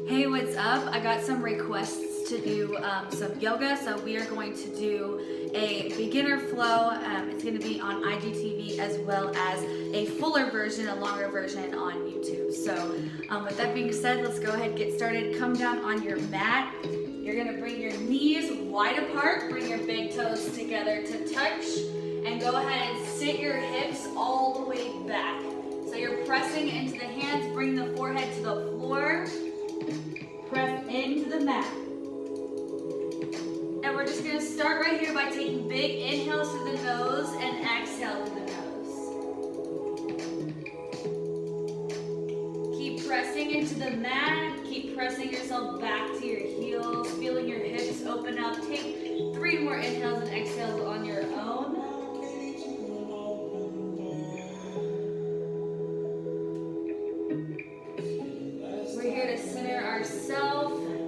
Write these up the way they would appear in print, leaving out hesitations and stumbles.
Hey, what's up? I got some requests to do some yoga, so we are going to do a beginner flow. It's going to be on IGTV as well as a fuller version, a longer version on YouTube. So with that being said, let's go ahead and get started. Come down on your mat. You're going to bring your knees wide apart, bring your big toes together to touch, and go ahead and sit your hips all the way back. So you're pressing into the hands, bring the forehead to the floor. Press into the mat. And we're just going to start right here by taking big inhales through the nose and exhale through the nose. Keep pressing into the mat. Keep pressing yourself back to your heels, feeling your hips open up. Take 3 more inhales and exhales on your own.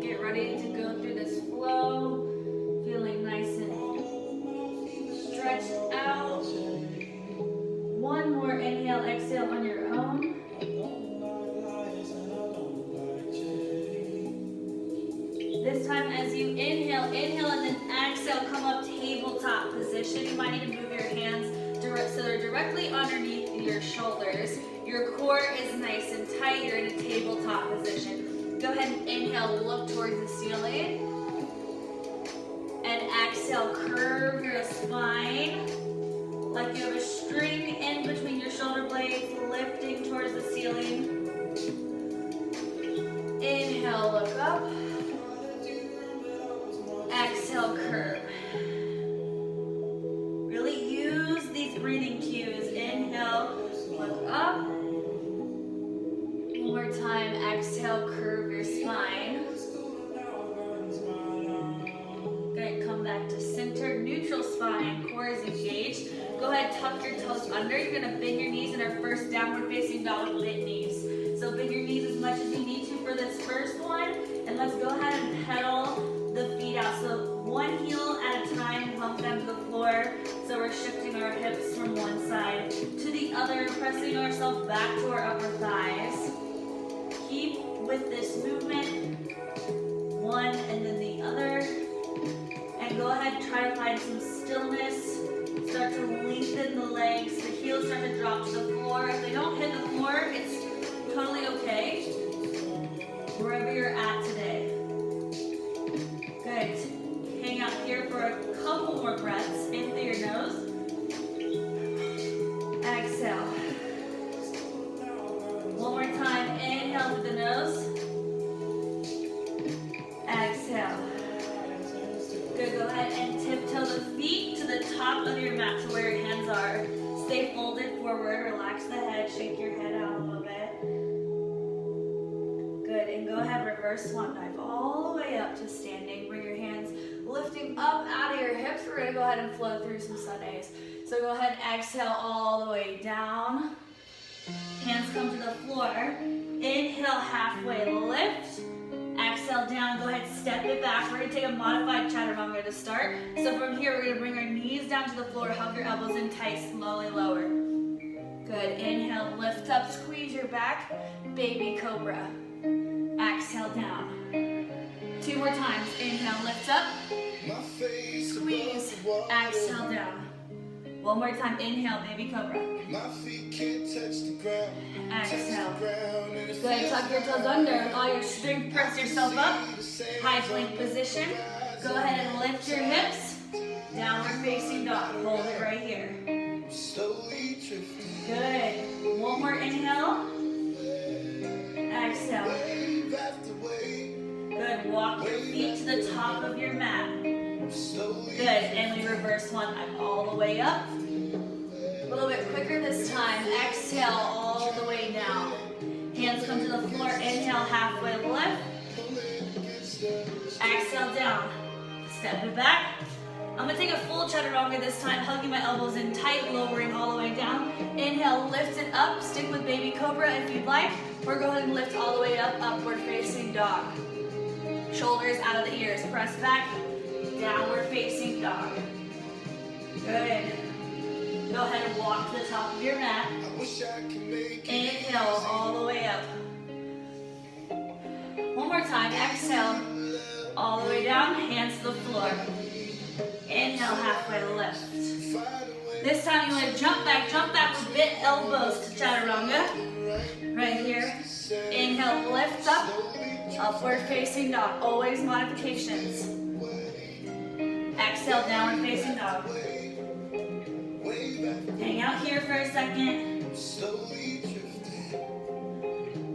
Get ready to go through this flow, feeling nice and stretched out. 1 more inhale, exhale on your own. This time as you inhale and then exhale, come up tabletop position. You might need to move your hands so they're directly underneath your shoulders. Your core is nice and tight. You're in a tabletop position. Go ahead and inhale, look towards the ceiling. And exhale, curve your spine like you have a string in between your shoulder blades, lifting towards the ceiling. Inhale, look up. Exhale, curve. Really use these breathing cues. Inhale, look up. One more time, exhale, curve your spine. Good, come back to center, neutral spine, core is engaged. Go ahead, tuck your toes under. You're gonna bend your knees in our first downward facing dog, bent knees. So bend your knees as much as you need to for this first one. And let's go ahead and pedal the feet out. So 1 heel at a time, hump them to the floor. So we're shifting our hips from one side to the other, pressing ourselves back to our upper thighs. Keep with this movement, one and then the other, and go ahead and try to find some stillness. Start to lengthen the legs, the heels start to drop to the floor. If they don't hit the floor, it's totally okay, wherever you're at today. Good, hang out here for a couple more breaths, in through your nose, exhale. One more time, inhale through the nose. Exhale. Good, go ahead and tiptoe the feet to the top of your mat to where your hands are. Stay folded forward, relax the head, shake your head out a little bit. Good, and go ahead, reverse swan dive all the way up to standing. Bring your hands lifting up out of your hips. We're gonna go ahead and flow through some Sundays. So go ahead and exhale all the way down. Hands come to the floor. Inhale, halfway lift. Exhale down. Go ahead, step it back. We're going to take a modified chaturanga to start. So from here, we're going to bring our knees down to the floor. Hug your elbows in tight. Slowly lower. Good. Inhale, lift up. Squeeze your back. Baby cobra. Exhale down. 2 more times. Inhale, lift up. Squeeze. Exhale down. 1 more time. Inhale, baby cobra. My feet can't touch the ground. Exhale. Go ahead, tuck your toes under. With all your strength, press yourself up. High plank position. Go ahead and lift your hips. Downward facing dog. Hold it right here. Good. 1 more inhale. Exhale. Good. Walk your feet to the top of your mat. Good. And we reverse one all the way up. A little bit quicker this time. Exhale all the way down. Hands come to the floor. Inhale, halfway lift. Exhale down. Step it back. I'm going to take a full chaturanga this time, hugging my elbows in tight, lowering all the way down. Inhale, lift it up. Stick with baby cobra if you'd like. Or go ahead and lift all the way up, upward facing dog. Shoulders out of the ears. Press back. Downward facing dog. Good. Go ahead and walk to the top of your mat. Inhale all the way up. One more time. Exhale. All the way down, hands to the floor. Inhale, halfway lift. This time you want to jump back with bent elbows to chaturanga. Right here. Inhale, lift up. Upward facing dog. Always modifications. Exhale, downward facing dog. Hang out here for a second.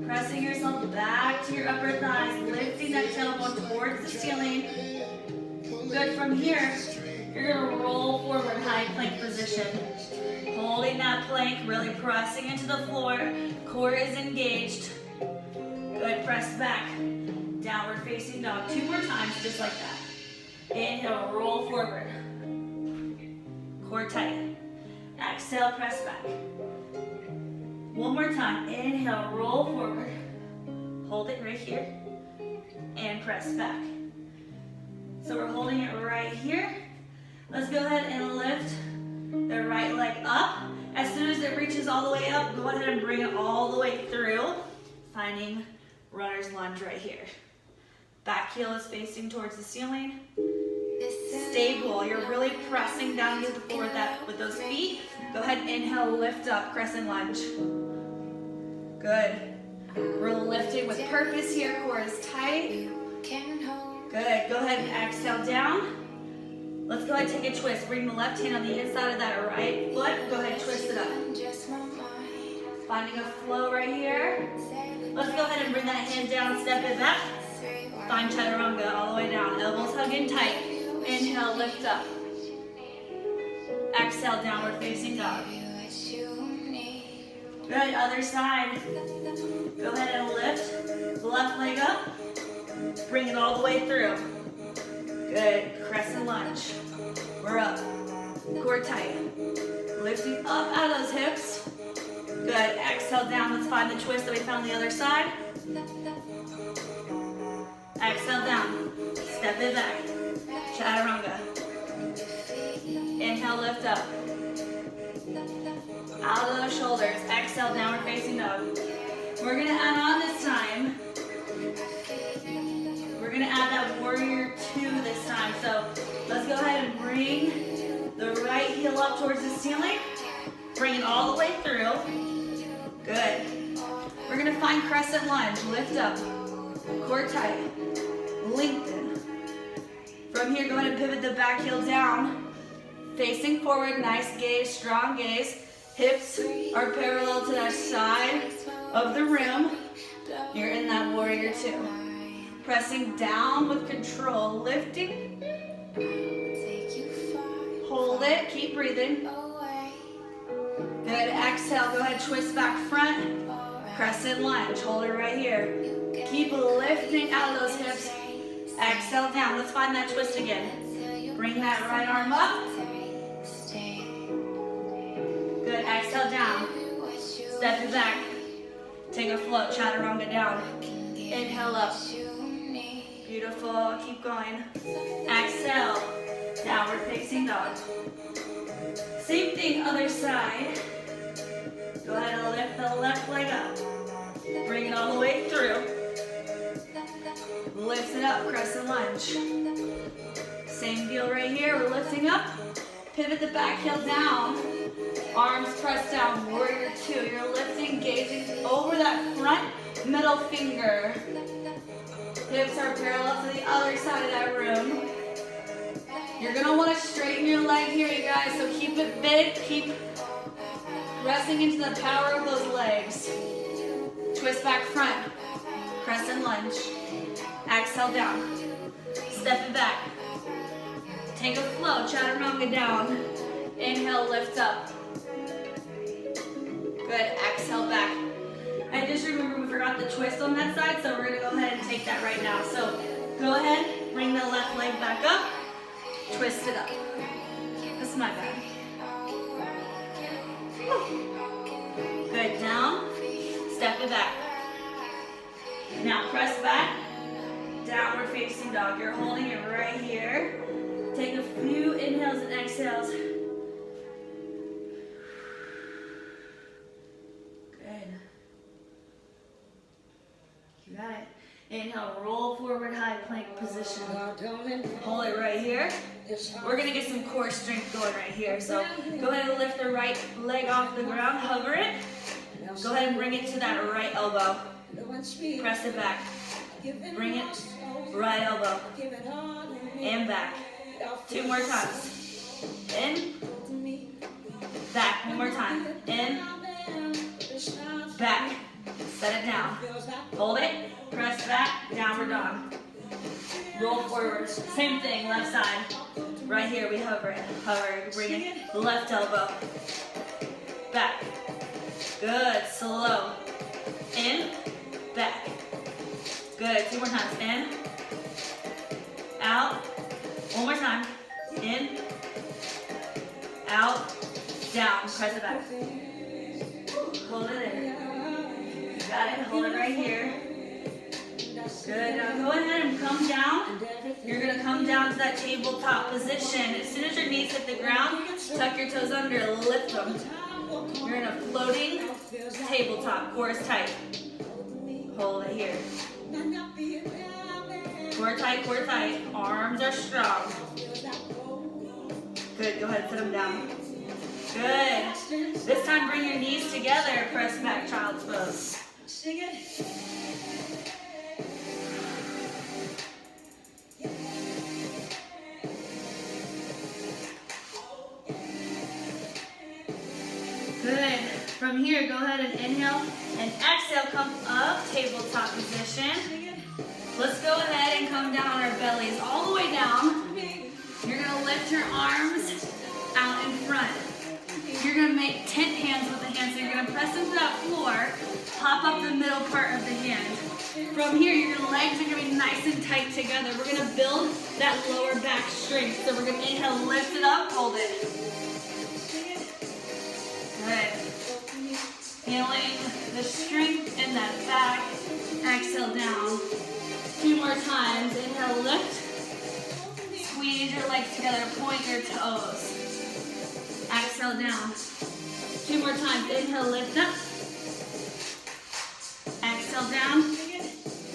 Pressing yourself back to your upper thighs, lifting that tailbone towards the ceiling. Good. From here, you're going to roll forward, high plank position. Holding that plank, really pressing into the floor. Core is engaged. Good. Press back. Downward facing dog. 2 more times, just like that. Inhale, roll forward. Core tight. Exhale, press back. 1 more time. Inhale, roll forward. Hold it right here. And press back. So we're holding it right here. Let's go ahead and lift the right leg up. As soon as it reaches all the way up, go ahead and bring it all the way through. Finding runner's lunge right here. Back heel is facing towards the ceiling. Stable. You're really pressing down to the floor with those feet. Go ahead and inhale, lift up, crescent lunge. Good. We're lifting with purpose here. Core is tight. Good. Go ahead and exhale down. Let's go ahead and take a twist. Bring the left hand on the inside of that right foot. Go ahead and twist it up. Finding a flow right here. Let's go ahead and bring that hand down, step it back. Find chaturanga all the way down. Elbows hugging tight. Inhale, lift up. Exhale, downward facing dog. Good, other side. Go ahead and lift the left leg up. Bring it all the way through. Good, crescent lunge. We're up. Core tight. Lifting up out of those hips. Good, exhale down. Let's find the twist that we found on the other side. Exhale down. Step it back. Chaturanga. Inhale, lift up. Out of those shoulders. Exhale, downward facing dog. We're going to add on this time. We're going to add that warrior 2 this time. So let's go ahead and bring the right heel up towards the ceiling. Bring it all the way through. Good. We're going to find crescent lunge. Lift up. Core tight. Lengthen. From here, go ahead and pivot the back heel down. Facing forward, nice gaze, strong gaze. Hips are parallel to that side of the room. You're in that warrior 2. Pressing down with control, lifting. Hold it, keep breathing. Good, exhale, go ahead, twist back front. Crescent lunge, hold it right here. Keep lifting out of those hips. Exhale down, let's find that twist again. Bring that right arm up. Good, exhale down. Step it back. Take a float, chaturanga down. Inhale up. Beautiful, keep going. Exhale, downward facing dog. Same thing, other side. Go ahead and lift the left leg up. Bring it all the way through. Lift it up, crescent lunge. Same deal right here, we're lifting up. Pivot the back heel down. Arms pressed down, warrior 2. You're lifting, gazing over that front middle finger. Hips are parallel to the other side of that room. You're going to want to straighten your leg here, you guys, so keep it big. Keep pressing into the power of those legs. Twist back front. Crescent lunge. Exhale down. Step it back. Take a flow, chaturanga down. Inhale, lift up. Good, exhale back. And just remember we forgot the twist on that side, so we're gonna go ahead and take that right now. So go ahead, bring the left leg back up, twist it up. This is my bad. Good, down, step it back. Now press back, downward facing dog. You're holding it right here. Take a few inhales and exhales. Good. You got it. Inhale, roll forward, high plank position. Hold it right here. We're gonna get some core strength going right here. So go ahead and lift the right leg off the ground, hover it. Go ahead and bring it to that right elbow. Press it back. Bring it, right elbow. And back. 2 more times. In, back. 1 more time. In, back. Set it down. Hold it, press back, downward dog. Roll forward. Same thing, left side. Right here, we hover it. Hover, bring it. Left elbow. Back. Good, slow. In, back. Good, 2 more times. In, out. 1 more time. In, out, down. Press it back. Hold it there. Got it, hold it right here. Good, now go ahead and come down. You're gonna come down to that tabletop position. As soon as your knees hit the ground, tuck your toes under, lift them. You're in a floating tabletop, core is tight. Hold it here. Core tight, arms are strong. Good, go ahead, set them down. Good. This time bring your knees together, press back, child's pose. Sing it. Good. From here, go ahead and inhale and exhale, come up, tabletop position. Let's go ahead and come down on our bellies all the way down. You're gonna lift your arms out in front. You're gonna make tent hands with the hands. So you're gonna press into that floor, pop up the middle part of the hand. From here, your legs are gonna be nice and tight together. We're gonna build that lower back strength. So we're gonna inhale, lift it up, hold it. Good. Feeling the strength in that back. Exhale down. 2 more times. Inhale, lift. Squeeze your legs together, point your toes. Exhale down. 2 more times. Inhale, lift up. Exhale down.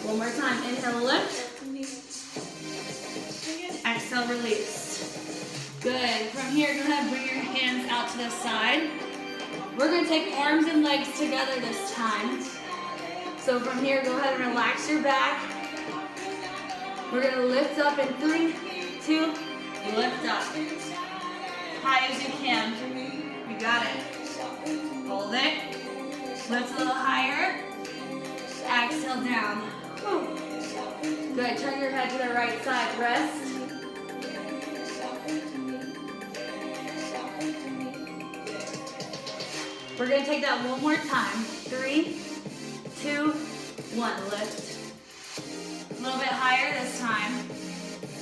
1 more time. Inhale, lift. Exhale, release. Good. From here, go ahead and bring your hands out to the side. We're going to take arms and legs together this time. So from here, go ahead and relax your back. We're going to lift up in 3, 2, lift up. High as you can. You got it. Hold it. Lift a little higher. Exhale down. Good. Turn your head to the right side. Rest. We're going to take that one more time. 3, 2, 1. Lift. A little bit higher this time.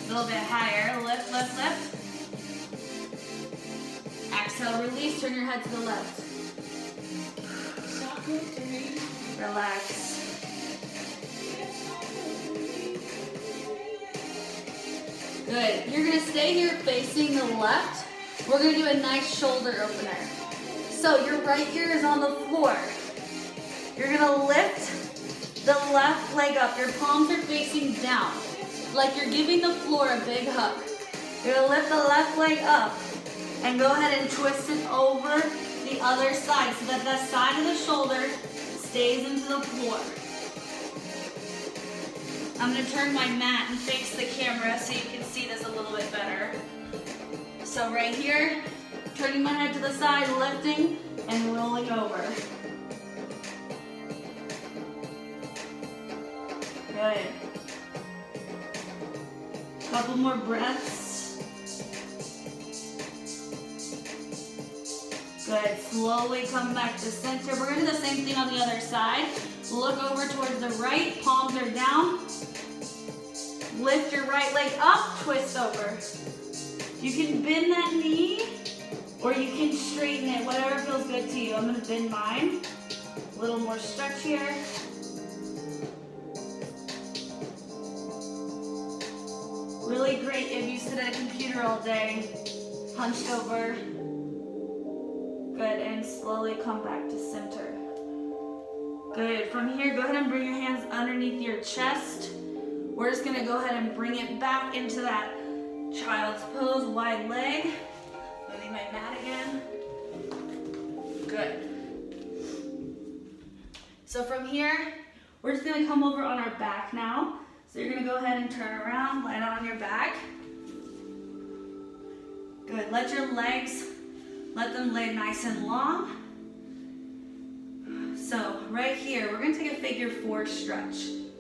A little bit higher. Lift, lift, lift. Exhale, release. Turn your head to the left. Relax. Good. You're going to stay here facing the left. We're going to do a nice shoulder opener. So your right ear is on the floor. You're going to lift the left leg up. Your palms are facing down, like you're giving the floor a big hug. You're going to lift the left leg up and go ahead and twist it over the other side so that the side of the shoulder stays into the floor. I'm going to turn my mat and face the camera so you can see this a little bit better. So right here, turning my head to the side, lifting and rolling over. Good. Couple more breaths. Good. Slowly come back to center. We're going to do the same thing on the other side. Look over towards the right. Palms are down. Lift your right leg up. Twist over. You can bend that knee or you can straighten it. Whatever feels good to you. I'm going to bend mine. A little more stretch here. Really great if you sit at a computer all day, hunched over. Good, and slowly come back to center. Good. From here, go ahead and bring your hands underneath your chest. We're just gonna go ahead and bring it back into that child's pose, wide leg. Moving my mat again. Good. So from here, we're just gonna come over on our back now. So you're gonna go ahead and turn around, lie down on your back. Good. Let your legs, let them lay nice and long. So right here, we're gonna take a figure 4 stretch.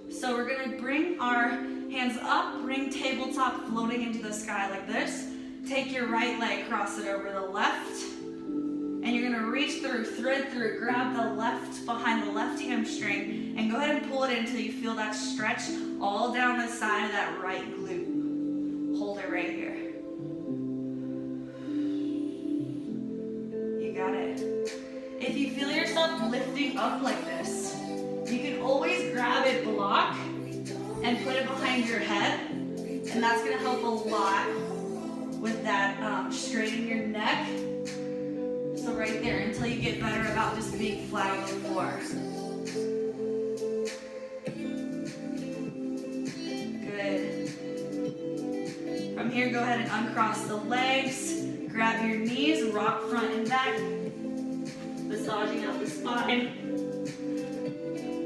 So we're gonna bring our hands up, bring tabletop floating into the sky like this. Take your right leg, cross it over the left. And you're gonna reach through, thread through, grab the left behind the left hamstring, and go ahead and pull it in until you feel that stretch all down the side of that right glute. Hold it right here. You got it. If you feel yourself lifting up like this, you can always grab a block and put it behind your head, and that's gonna help a lot with that straightening your neck. So right there, until you get better about just being flat on the floor. Good. From here, go ahead and uncross the legs, grab your knees, rock front and back, massaging out the spine.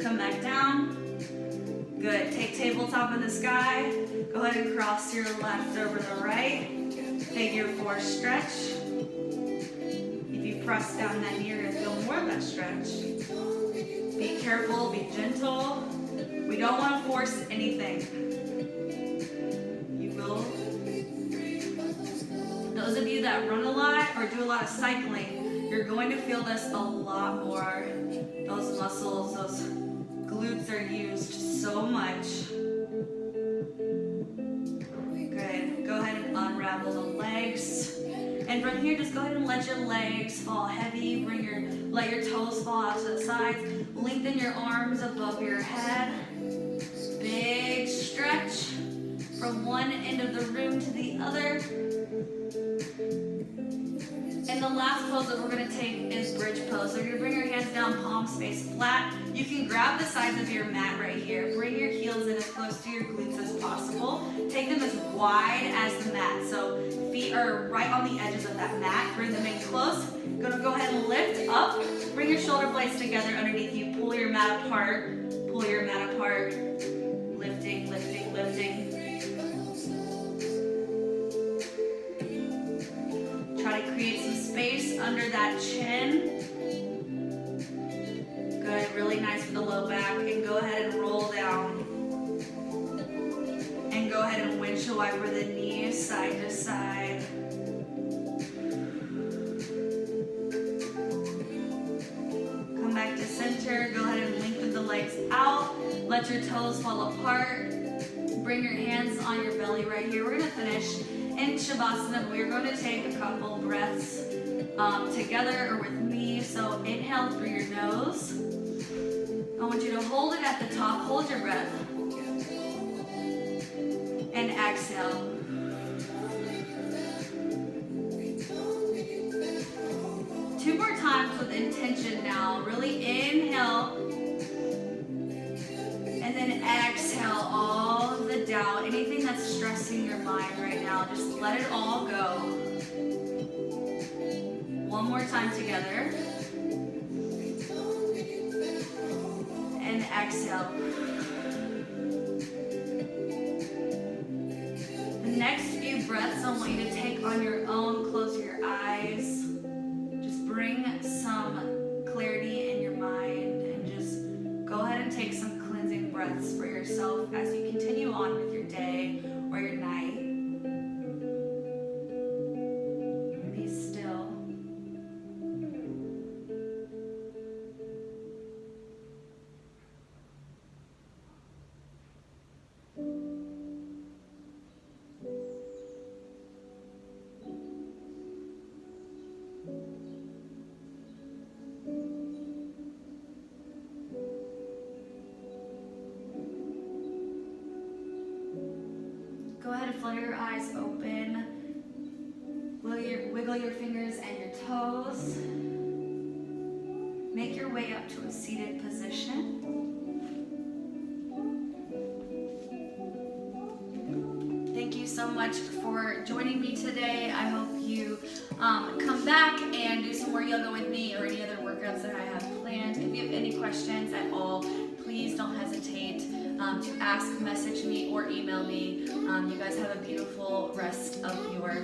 Come back down. Good. Take tabletop in the sky. Go ahead and cross your left over the right. Figure 4 stretch. If you press down that knee, you're going to feel more of that stretch. Be careful, be gentle. We don't want to force anything. You will. Those of you that run a lot or do a lot of cycling, you're going to feel this a lot more. Those muscles, those glutes are used so much. Good. Go ahead and unravel the legs. And from here, just go ahead and let your legs fall heavy. Let your toes fall out to the sides. Lengthen your arms above your head. Big stretch from one end of the room to the other. And the last pose that we're going to take is bridge pose. So you're going to bring your hands down, palms face flat. You can grab the sides of your mat right here. Bring your heels in as close to your glutes as possible. Take them as wide as the mat. So feet are right on the edges of that mat. Bring them in close. Gonna go ahead and lift up. Bring your shoulder blades together underneath you. Pull your mat apart. Pull your mat apart. Lifting, lifting, lifting. Try to create some space under that chin. Good, really nice for the low back. And go ahead and roll down. And go ahead and windshield wiper the knees side to side. Come back to center. Go ahead and lengthen the legs out. Let your toes fall apart. Bring your hands on your belly right here. We're going to finish in Shavasana. We're going to take a couple breaths together or with me. So inhale through your nose. I want you to hold it at the top. Hold your breath. And exhale. Two more times with intention now. Really inhale. And then exhale all of the doubt. Anything that's stressing your mind right now, just let it all go. One more time together. And exhale. The next few breaths I want you to take on your own. Close your eyes. Just bring some clarity in your mind and just go ahead and take some cleansing breaths for yourself as you continue on with your day or your night. Be still. Go ahead and flutter your eyes open. Wiggle your fingers and your toes. Make your way up to a seated position. Thank you so much for joining me today. I hope you come back and do some more yoga with me or any other workouts that I have planned. If you have any questions at all, please don't hesitate to ask, message me, or email me. You guys have a beautiful rest of your